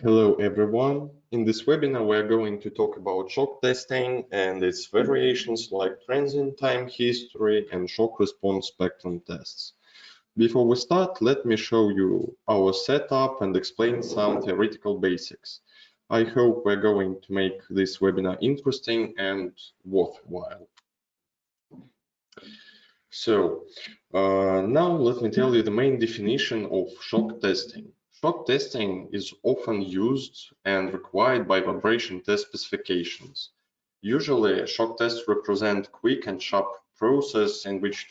Hello everyone. In this webinar, we're going to talk about shock testing and its variations like transient time history and shock response spectrum tests. Before we start, let me show you our setup and explain some theoretical basics. I hope we're going to make this webinar interesting and worthwhile. So now let me tell you the main definition of shock testing. Shock testing is often used and required by vibration test specifications. Usually, shock tests represent quick and sharp process in which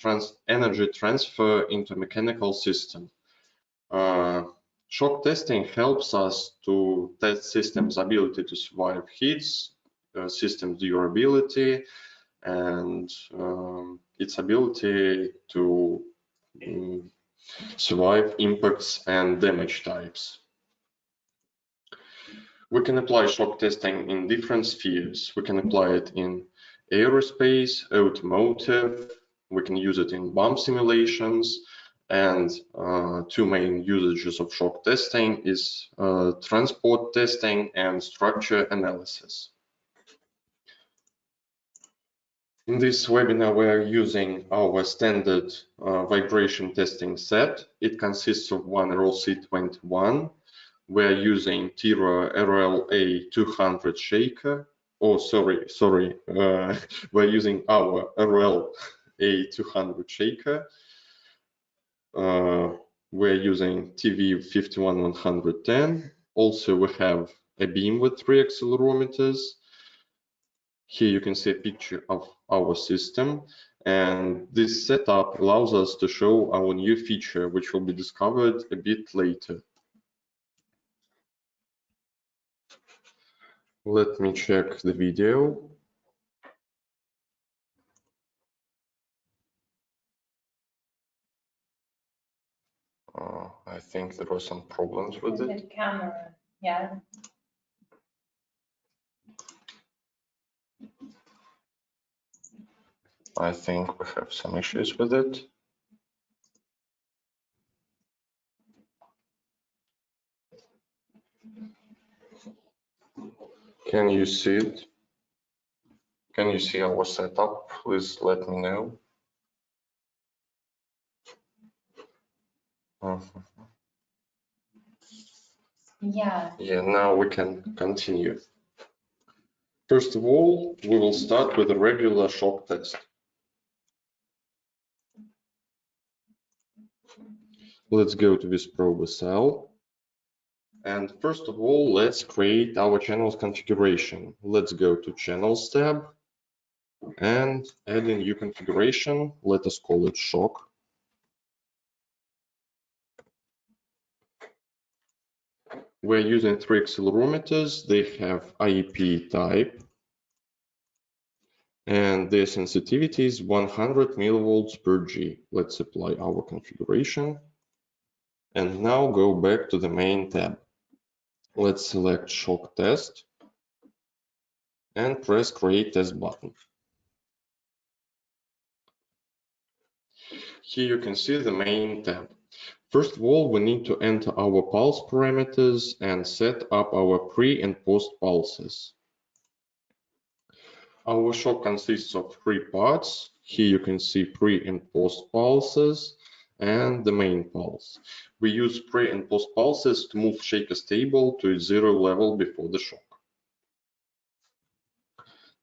energy transfer into a mechanical system. Shock testing helps us to test systems' ability to survive heats, system durability, and its ability to survive impacts and damage types. We can apply shock testing in different spheres. We can apply it in aerospace, automotive, we can use it in bomb simulations, and two main usages of shock testing is transport testing and structure analysis. In this webinar, we are using our standard vibration testing set. It consists of one RLC21. We're using Tira RLA200 shaker. Oh, sorry. We're using our RLA200 shaker. We're using TV51110. Also, we have a beam with 3 accelerometers. Here you can see a picture of our system, and this setup allows us to show our new feature, which will be discovered a bit later. Let me check the video. I think there were some problems with it. The camera, yeah. I think we have some issues with it. Can you see it? Can you see our setup? Please let me know. Yeah. Yeah, now we can continue. First of all, we will start with a regular shock test. Let's go to this probe cell. And first of all, let's create our channels configuration. Let's go to Channels tab and add a new configuration. Let us call it shock. We're using 3 accelerometers. They have IEP type. And their sensitivity is 100 millivolts per G. Let's apply our configuration. And now go back to the main tab. Let's select shock test and press create test button. Here you can see the main tab. First of all, we need to enter our pulse parameters and set up our pre and post pulses. Our shock consists of 3 parts. Here you can see pre and post pulses and the main pulse. We use pre and post pulses to move shaker stable to its 0 level before the shock.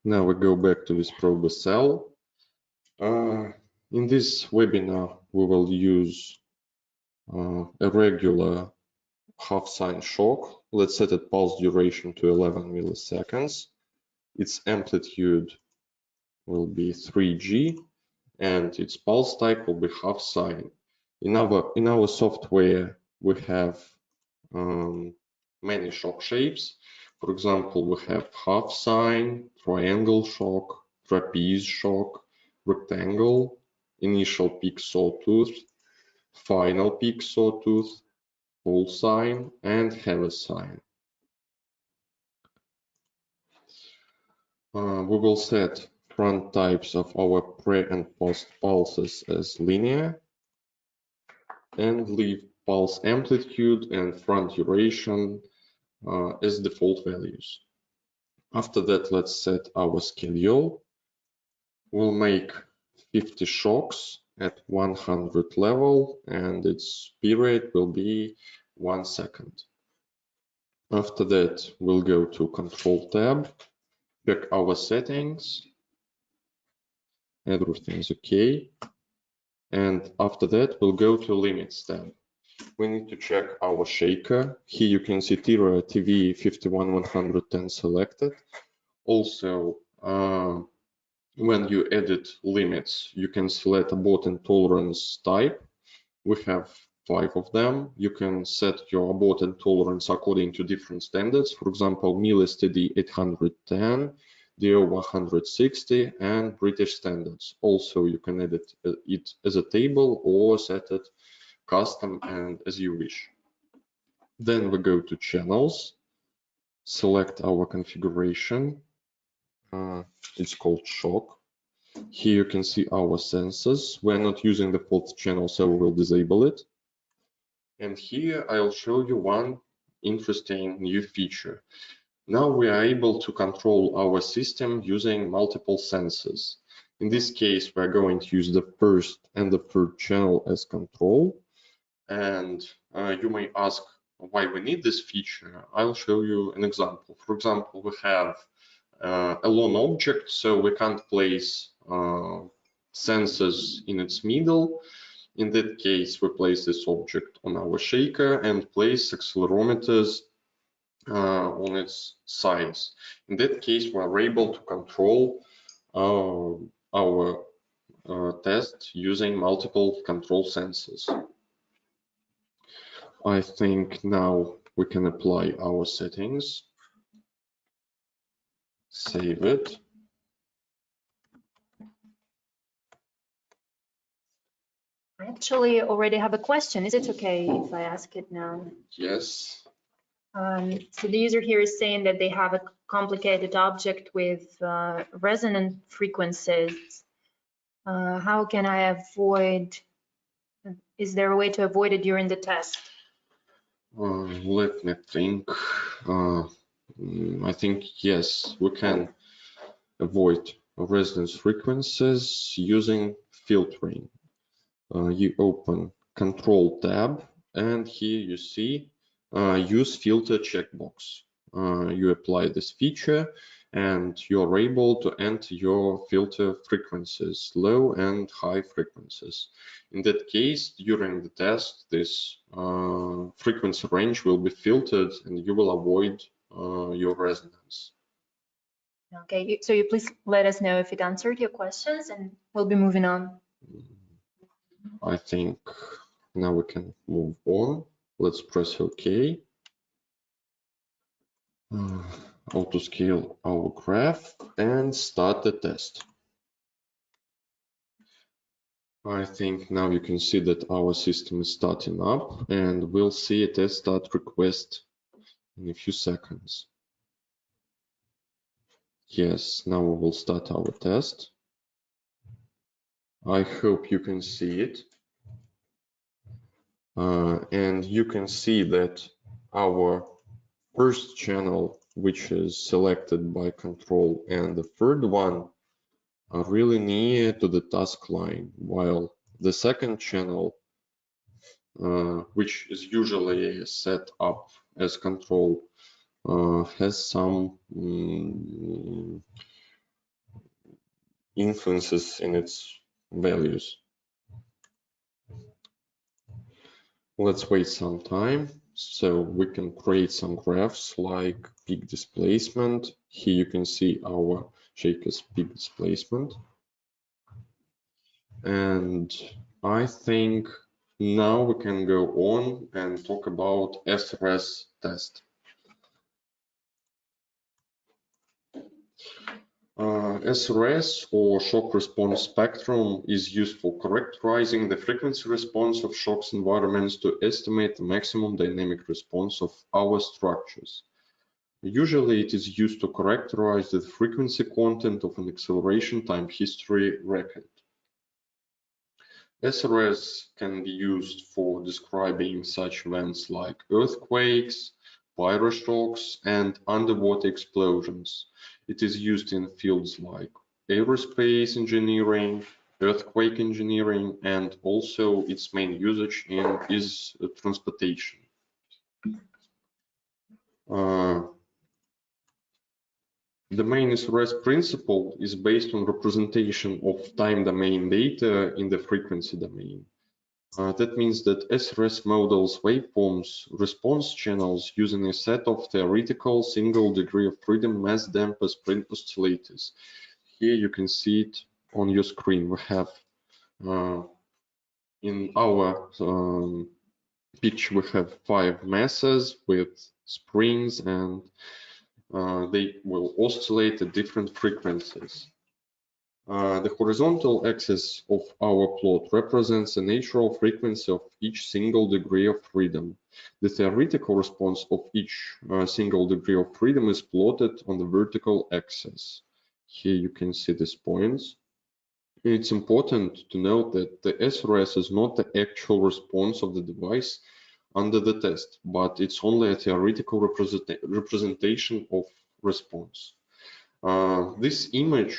Now we go back to this probe cell. In this webinar, we will use a regular half sine shock. Let's set its pulse duration to 11 milliseconds. Its amplitude will be 3G and its pulse type will be half sine. In our software, we have many shock shapes. For example, we have half sine, triangle shock, trapeze shock, rectangle, initial peak sawtooth, final peak sawtooth, full sine, and heavy sine. We will set front types of our pre and post pulses as linear and leave pulse amplitude and front duration as default values. After that, let's set our schedule. We'll make 50 shocks at 100 level, and its period will be 1 second. After that, we'll go to Control tab, check our settings, everything's okay. And after that, we'll go to Limits tab. We need to check our shaker. Here you can see Tira TV 51110 selected. Also, when you edit limits, you can select abort and tolerance type. We have 5 of them. You can set your abort and tolerance according to different standards. For example, MIL STD 810, DO 160, and British standards. Also, you can edit it as a table or set it custom and as you wish. Then we go to channels, select our configuration. It's called shock. Here you can see our sensors. We're not using the 4th channel, so we'll disable it. And here I'll show you one interesting new feature. Now we are able to control our system using multiple sensors. In this case, we're going to use the 1st and the 3rd channel as control. And you may ask why we need this feature. I'll show you an example. For example, we have a lone object, so we can't place sensors in its middle. In that case, we place this object on our shaker and place accelerometers on its sides. In that case, we're able to control our test using multiple control sensors. I think now we can apply our settings. Save it. I actually already have a question. Is it okay if I ask it now? Yes. So the user here is saying that they have a complicated object with resonant frequencies. How can I avoid, is there a way to avoid it during the test? Let me think. I think yes, we can avoid resonance frequencies using filtering. You open Control tab, and here you see Use Filter checkbox. You apply this feature, and you're able to enter your filter frequencies, low and high frequencies. In that case, during the test, this frequency range will be filtered, and you will avoid your resonance. Okay, so you please let us know if it answered your questions, and we'll be moving on. I think now we can move on. Let's press OK. Auto scale our graph and start the test. I think now you can see that our system is starting up, and we'll see a test start request in a few seconds. Yes, now we will start our test. I hope you can see it. And you can see that our 1st channel, which is selected by control, and the 3rd one are really near to the task line, while the 2nd channel, which is usually set up as control, has some influences in its values. Let's wait some time so we can create some graphs like peak displacement. Here you can see our shaker's peak displacement. And I think now we can go on and talk about SRS test. SRS, or shock response spectrum, is used for characterizing the frequency response of shocks environments to estimate the maximum dynamic response of our structures. Usually it is used to characterize the frequency content of an acceleration time history record. SRS can be used for describing such events like earthquakes, pyroshocks, and underwater explosions. It is used in fields like aerospace engineering, earthquake engineering, and also its main usage is transportation. The main SRS principle is based on representation of time domain data in the frequency domain. That means that SRS models waveforms response channels using a set of theoretical single degree of freedom mass damper sprint oscillators. Here you can see it on your screen. We have in our pitch, we have 5 masses with springs, and they will oscillate at different frequencies. The horizontal axis of our plot represents the natural frequency of each single degree of freedom. The theoretical response of each single degree of freedom is plotted on the vertical axis. Here you can see these points. It's important to note that the SRS is not the actual response of the device under the test, but it's only a theoretical representation of response. This image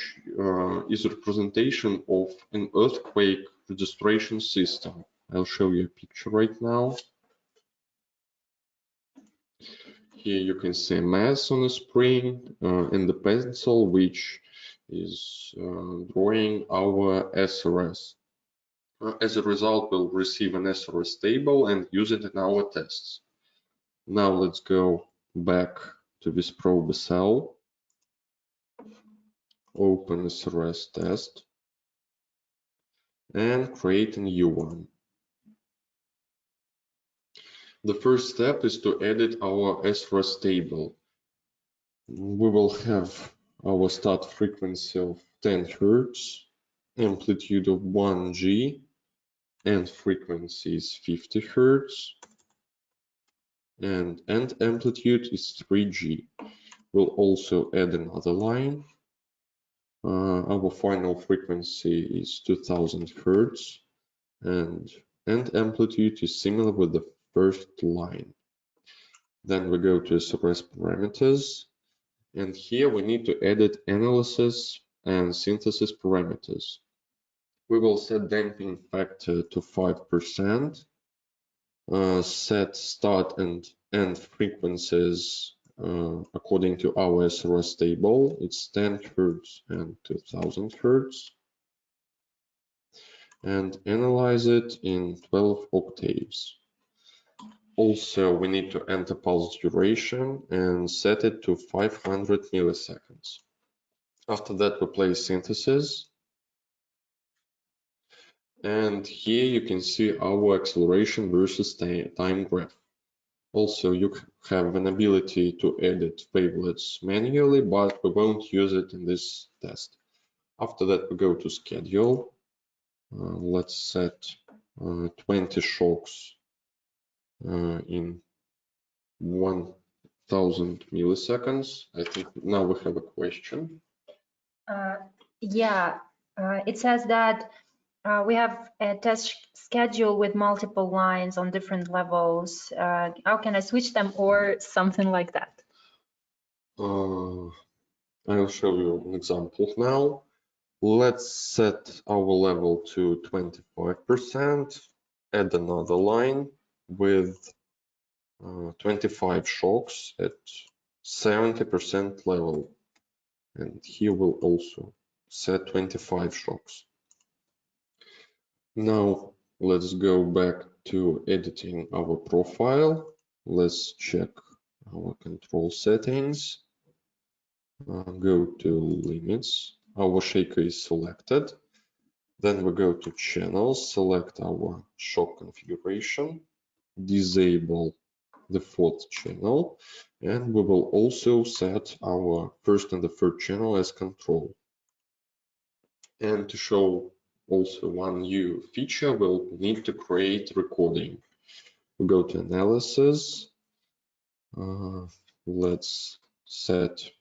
is a representation of an earthquake registration system. I'll show you a picture right now. Here you can see a mass on a spring and the pencil, which is drawing our SRS. As a result, we'll receive an SRS table and use it in our tests. Now let's go back to this probe cell. Open SRS test and create a new one. The first step is to edit our SRS table. We will have our start frequency of 10 Hz, amplitude of 1 G, and frequency is 50 Hz, and end amplitude is 3 G. We'll also add another line. Our final frequency is 2000 Hz, and end amplitude is similar with the first line. Then we go to SRS parameters, and here we need to edit analysis and synthesis parameters. We will set damping factor to 5%, set start and end frequencies according to our SRS table. It's 10 Hz and 2000 Hz, and analyze it in 12 octaves. Also, we need to enter pulse duration and set it to 500 milliseconds. After that, we play synthesis. And here you can see our acceleration versus time graph. Also, you have an ability to edit wavelets manually, but we won't use it in this test. After that, we go to schedule. Let's set 20 shocks in 1000 milliseconds. I think now we have a question. It says that we have a test schedule with multiple lines on different levels. How can I switch them or something like that? I'll show you an example now. Let's set our level to 25%, add another line with 25 shocks at 70% level. And here we'll also set 25 shocks. Now let's go back to editing our profile. Let's check our control settings. Go to limits. Our shaker is selected. Then we go to channels, select our shock configuration, disable the 4th channel, and we will also set our first and the third channel as control. And to show also one new feature, we'll need to create recording. We go to analysis. Let's set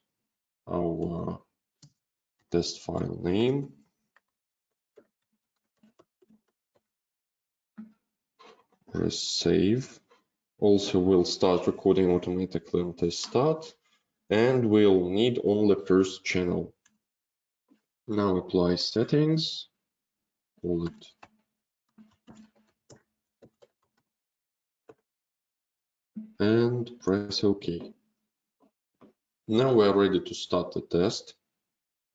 our test file name. Press save. also will start recording automatically on test start, and we'll need only first channel. Now apply settings, call it and press OK. Now we're ready to start the test.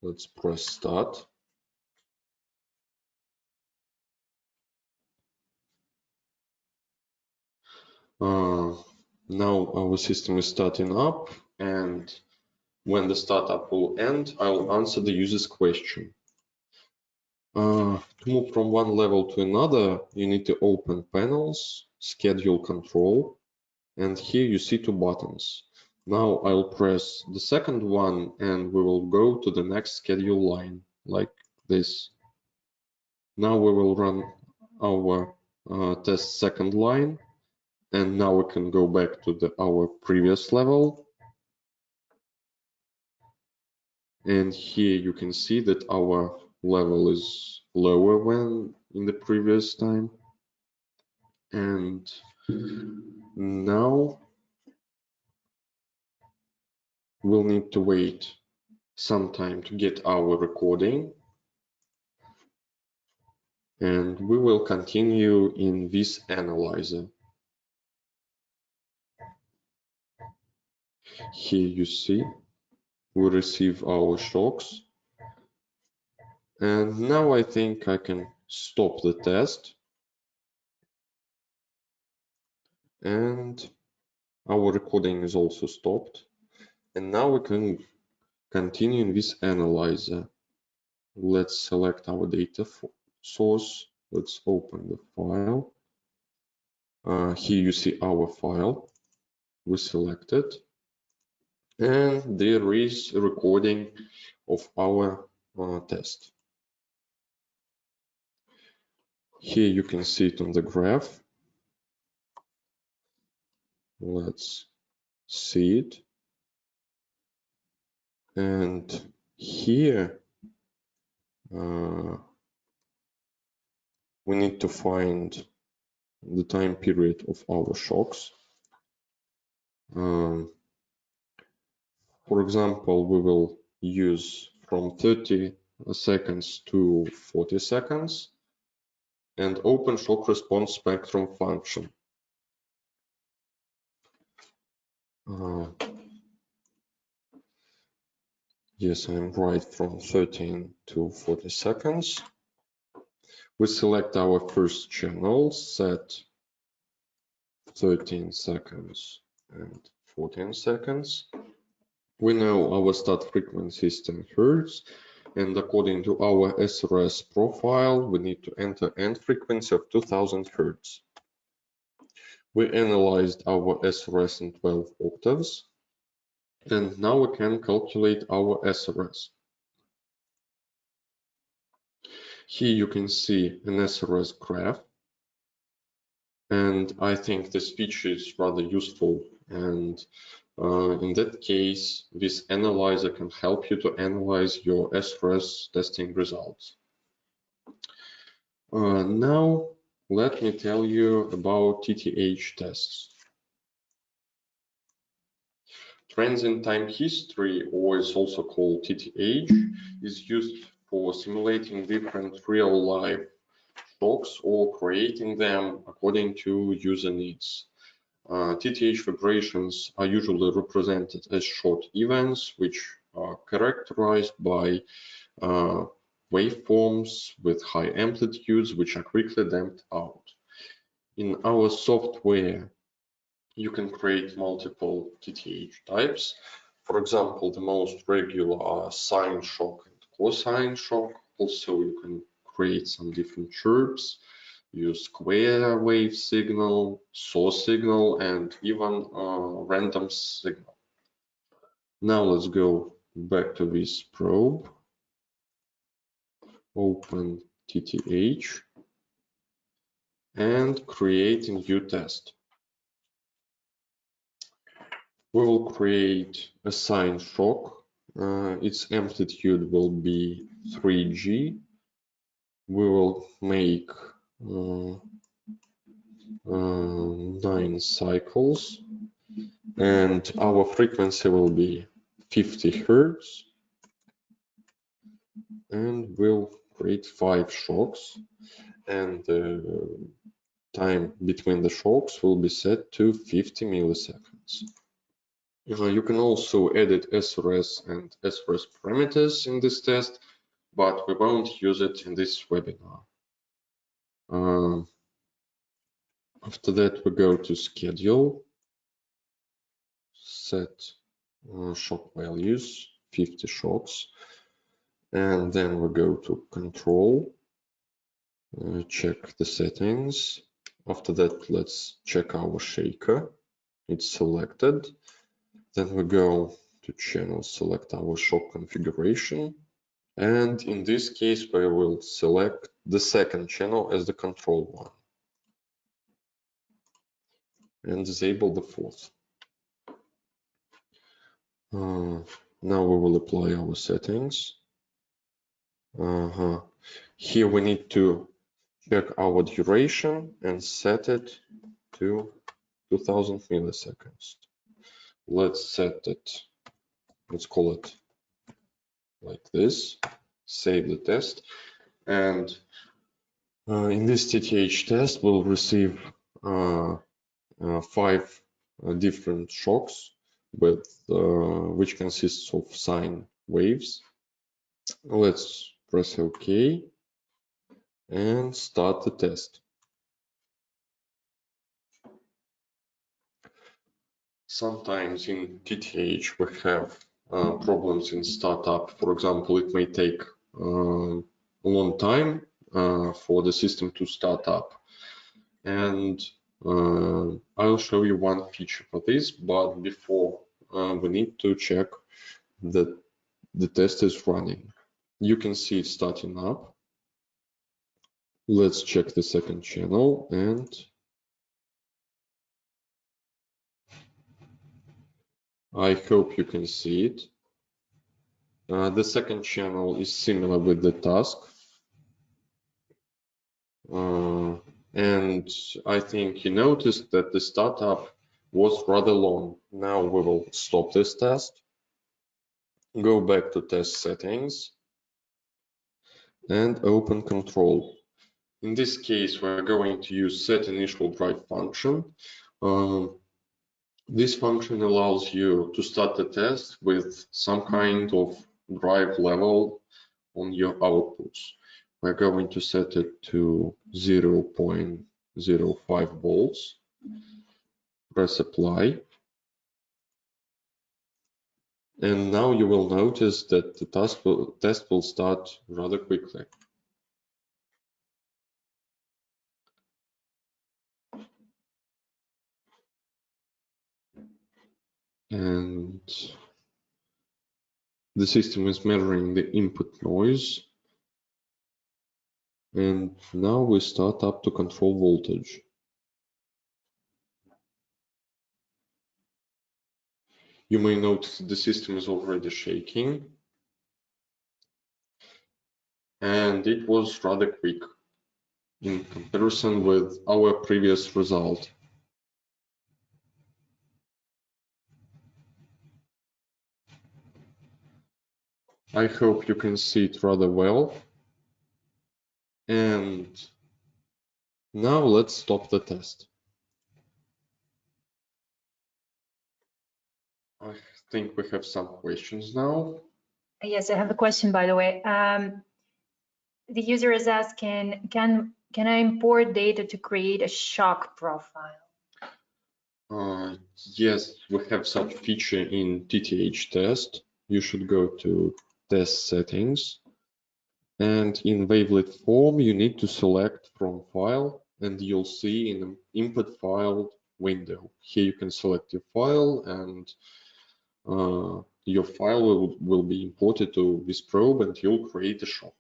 Let's press start. Now our system is starting up, and when the startup will end, I'll answer the user's question. To move from one level to another, you need to open panels, schedule control, and here you see two buttons. Now I'll press the second one and we will go to the next schedule line, like this. Now we will run our test second line, and now we can go back to our previous level. And here you can see that our level is lower than in the previous time. And now we'll need to wait some time to get our recording. And we will continue in VisAnalyser. Here you see we receive our shocks. And now I think I can stop the test. And our recording is also stopped. And now we can continue in VisAnalyser. Let's select our data source. Let's open the file. Here you see our file. We select it. And there is a recording of our test. Here you can see it on the graph. Let's see it. And here we need to find the time period of our shocks. For example, we will use from 30 seconds to 40 seconds and open shock response spectrum function. Yes, I'm right, from 13 to 40 seconds. We select our first channel, set 13 seconds and 14 seconds. We know our start frequency is 10 Hz, and according to our SRS profile, we need to enter end frequency of 2000 Hz. We analyzed our SRS in 12 octaves, and now we can calculate our SRS. Here you can see an SRS graph, and I think this feature is rather useful, and in that case, VisAnalyser can help you to analyze your SRS testing results. Now, let me tell you about TTH tests. Transient Time History, or is also called TTH, is used for simulating different real-life shocks or creating them according to user needs. TTH vibrations are usually represented as short events, which are characterized by waveforms with high amplitudes, which are quickly damped out. In our software, you can create multiple TTH types. For example, the most regular are sine shock and cosine shock. Also, you can create some different chirps, use square wave signal, saw signal, and even random signal. Now let's go back to this probe, open TTH, and create a new test. We will create a sine shock. Its amplitude will be 3G. We will make 9 cycles, and our frequency will be 50 Hertz, and we'll create 5 shocks, and the time between the shocks will be set to 50 milliseconds. You can also edit SRS and SRS parameters in this test, but we won't use it in this webinar. After that, we go to schedule, set shock values, 50 shocks, and then we go to control, check the settings. After that, let's check our shaker. It's selected. Then we go to channel, select our shock configuration. And in this case, we will select the second channel as the control one and disable the fourth. Now we will apply our settings. Here we need to check our duration and set it to 2000 milliseconds. Let's set it, let's call it like this, save the test, and in this TTH test we'll receive 5 different shocks with which consists of sine waves. Let's press OK and start the test. Sometimes in TTH we have problems in startup. For example, it may take a long time for the system to start up. And I'll show you one feature for this, but before we need to check that the test is running. You can see it starting up. Let's check the second channel, and I hope you can see it. The second channel is similar with the task. And I think you noticed that the startup was rather long. Now we will stop this test, go back to test settings, and open control. In this case, we're going to use set initial drive function. This function allows you to start the test with some kind of drive level on your outputs. We're going to set it to 0.05 volts. Press apply. And now you will notice that the test will start rather quickly. And the system is measuring the input noise. And now we start up to control voltage. You may notice the system is already shaking. And it was rather quick in comparison with our previous result. I hope you can see it rather well. And now let's stop the test. I think we have some questions now. Yes, I have a question, by the way. The user is asking, can I import data to create a shock profile? Yes, we have such feature in TTH test. You should go to test settings, and in wavelet form you need to select from file, and you'll see in the input file window. Here you can select your file, and your file will be imported to this probe, and you'll create a shock.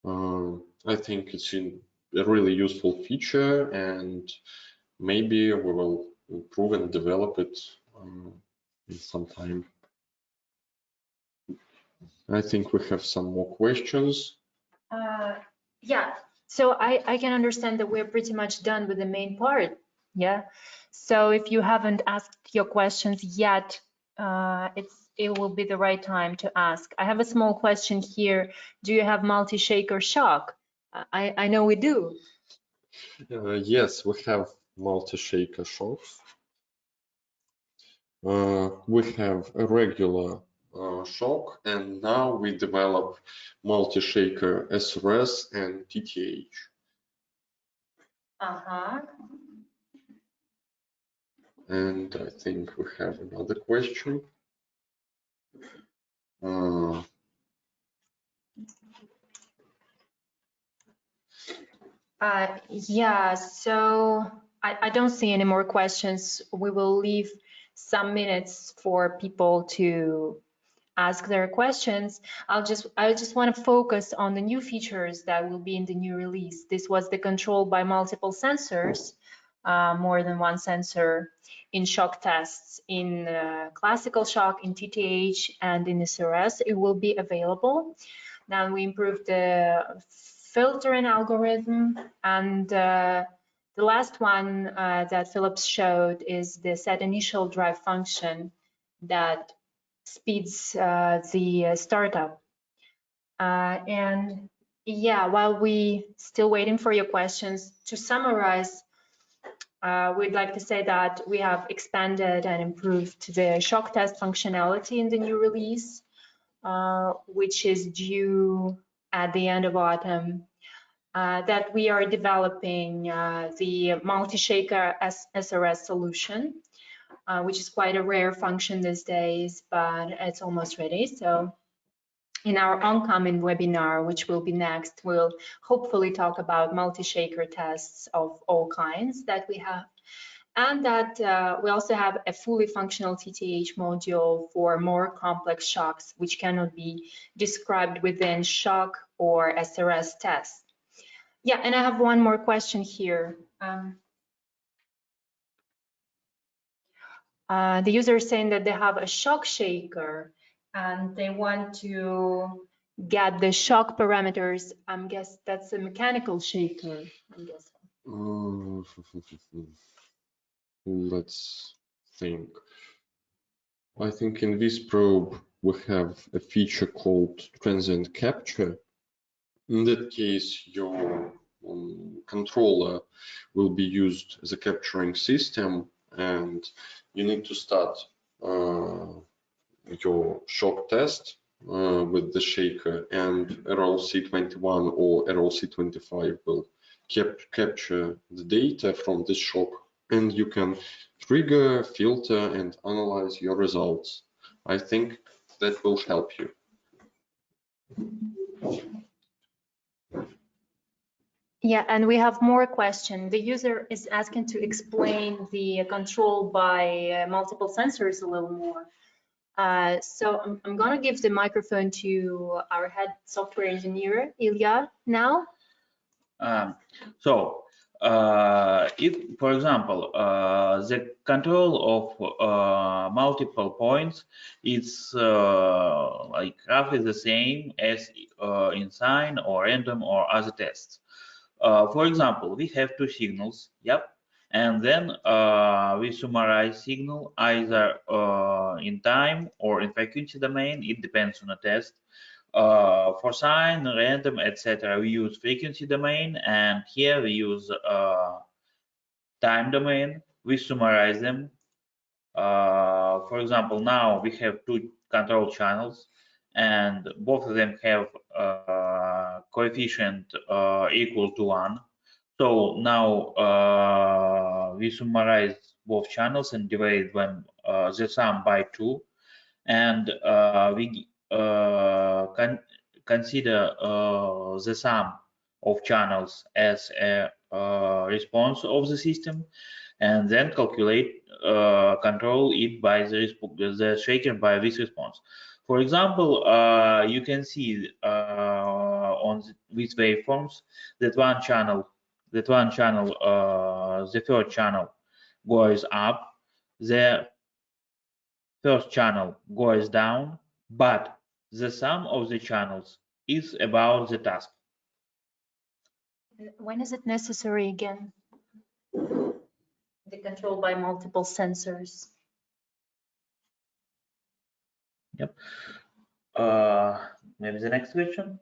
I think it's a really useful feature, and maybe we will improve and develop it in some time. I think we have some more questions. Yeah, So I can understand that we're pretty much done with the main part. Yeah. So if you haven't asked your questions yet, it will be the right time to ask. I have a small question here. Do you have multi-shaker shock? I know we do. Yes, we have multi-shaker shocks. We have a regular shock, and now we develop multi-shaker SRS and TTH. Uh-huh. And I think we have another question. Yeah, so I don't see any more questions. We will leave some minutes for people to ask their questions. I just want to focus on the new features that will be in the new release. This was the control by multiple sensors, more than one sensor in shock tests, in classical shock, in TTH, and in SRS. It will be available. Now we improved the filtering algorithm, and the last one that Phillips showed is the set initial drive function that speeds the startup. And yeah, while we still waiting for your questions, to summarize, we'd like to say that we have expanded and improved the shock test functionality in the new release, which is due at the end of autumn. That we are developing the multi-shaker SRS solution, which is quite a rare function these days, but it's almost ready. So in our oncoming webinar, which will be next, we'll hopefully talk about multi-shaker tests of all kinds that we have. And that we also have a fully functional TTH module for more complex shocks, which cannot be described within shock or SRS tests. Yeah, and I have one more question here. The user is saying that they have a shock shaker and they want to get the shock parameters. I guess that's a mechanical shaker, I'm guessing. Let's think. I think in this probe we have a feature called Transient Capture. In that case, your controller will be used as a capturing system, and you need to start your shock test with the shaker, and RLC21 or RLC25 will capture the data from this shock, and you can trigger, filter, and analyze your results. I think that will help you. Yeah, and we have more questions. The user is asking to explain the control by multiple sensors a little more. So I'm going to give the microphone to our head software engineer, Ilya, now. If, for example, the control of multiple points is like roughly the same as in sine or random or other tests. For example, we have two signals, yep, and then we summarize signal either in time or in frequency domain. It depends on the test. For sine, random, etc., we use frequency domain, and here we use time domain. We summarize them. For example, now we have two control channels, and both of them have coefficient equal to 1. So now we summarize both channels and divide them the sum by 2, and we consider the sum of channels as a response of the system, and then calculate control it by the shaker by this response. For example, you can see on these waveforms that one channel, the third channel goes up, the first channel goes down, but the sum of the channels is about the task. When is it necessary again? The control by multiple sensors. Yep. Maybe the next question.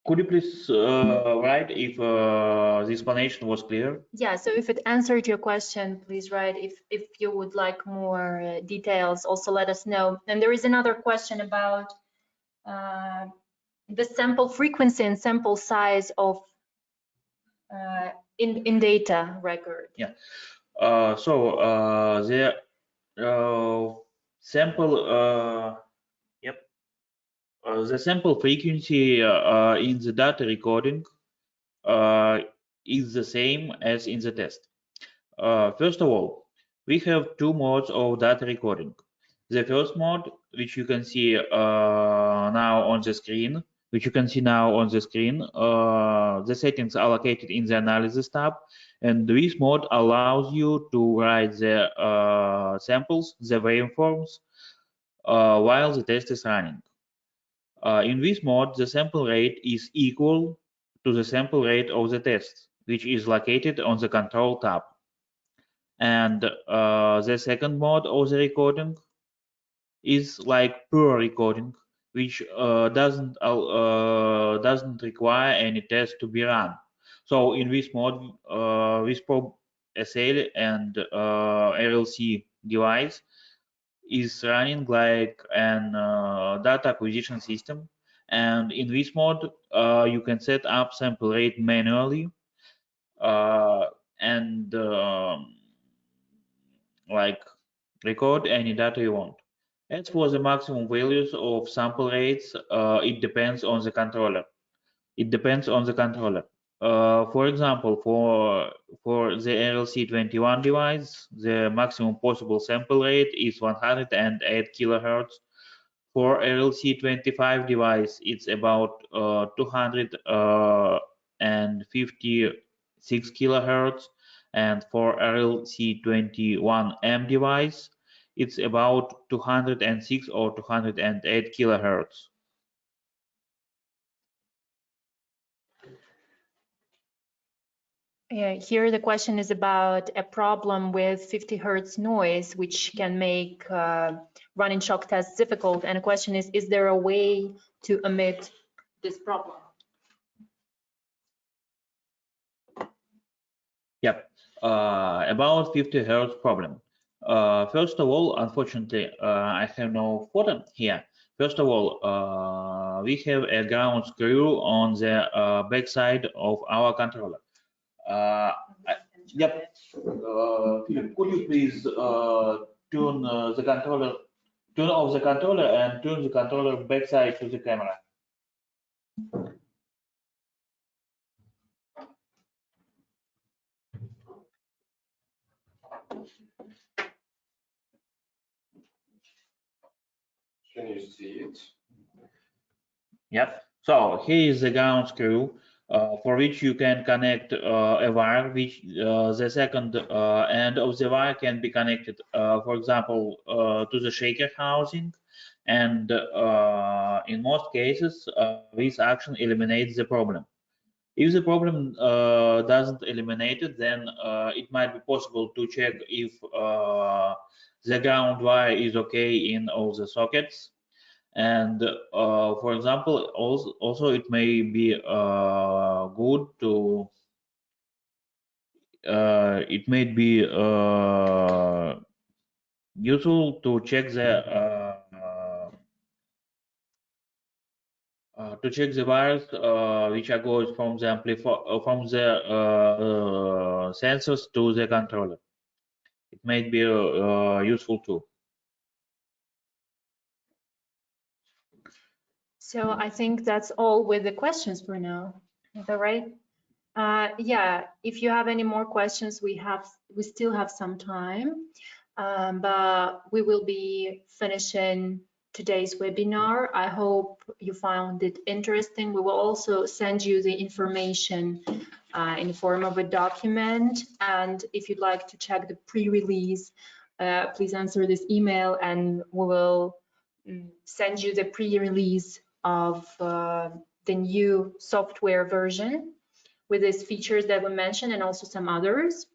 Could you please write if the explanation was clear? Yeah, so if it answered your question, please write. If you would like more details, also let us know. And there is another question about the sample frequency and sample size of in data record. Yeah. The sample the sample frequency in the data recording is the same as in the test. First of all, we have two modes of data recording. The first mode, which you can see now on the screen, the settings are located in the Analysis tab, and this mode allows you to write the samples, the waveforms, while the test is running. In this mode, the sample rate is equal to the sample rate of the test, which is located on the Control tab. And the second mode of the recording is like pure recording, which doesn't require any test to be run. So in this mode, this probe SL and RLC device is running like an data acquisition system, and in this mode you can set up sample rate manually and like record any data you want. As for the maximum values of sample rates, it depends on the controller. For example, for the RLC21 device, the maximum possible sample rate is 108 kilohertz. For RLC25 device, it's about 256 kilohertz, and for RLC21M device, it's about 206 or 208 kilohertz. Yeah, here the question is about a problem with 50 hertz noise, which can make running shock tests difficult. And the question is there a way to omit this problem? Yep. About 50 hertz problem. First of all, unfortunately, I have no photo here. First of all, we have a ground screw on the backside of our controller. Yep. Philip, could you please turn off the controller and turn the controller backside to the camera? Can you see it? Yep. So here is the ground screw for which you can connect a wire, which the second end of the wire can be connected, for example, to the shaker housing. And in most cases, this action eliminates the problem. If the problem doesn't eliminate it, then it might be possible to check if the ground wire is okay in all the sockets. And for example, also it may be good to useful to check the wires which are going from the sensors to the controller. It may be useful too. So I think that's all with the questions for now. Is that right? Yeah, if you have any more questions, we still have some time, but we will be finishing today's webinar. I hope you found it interesting. We will also send you the information in the form of a document, and if you'd like to check the pre-release, please answer this email and we will send you the pre-release of the new software version with these features that we mentioned and also some others.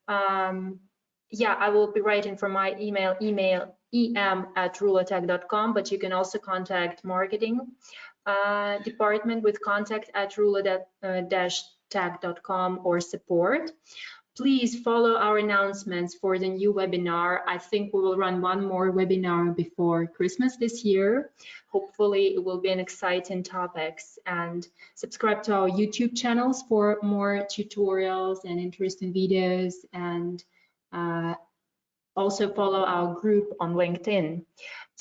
Yeah, I will be writing from my email em@rulatech.com, but you can also contact marketing department with contact@rula-tech.com or support. Please follow our announcements for the new webinar. I think we will run one more webinar before Christmas this year. Hopefully it will be an exciting topics, and subscribe to our YouTube channels for more tutorials and interesting videos, and also follow our group on LinkedIn.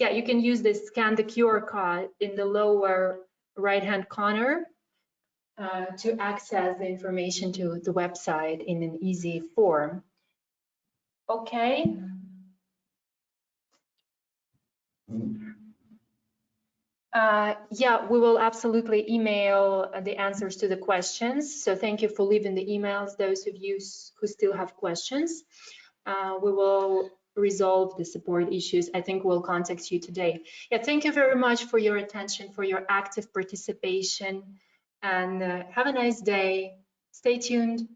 Yeah, you can use this, scan the QR code in the lower right-hand corner to access the information to the website in an easy form. Okay. Yeah, we will absolutely email the answers to the questions. So thank you for leaving the emails, those of you who still have questions. We will resolve the support issues. I think we'll contact you today. Yeah, thank you very much for your attention, for your active participation, and have a nice day. Stay tuned.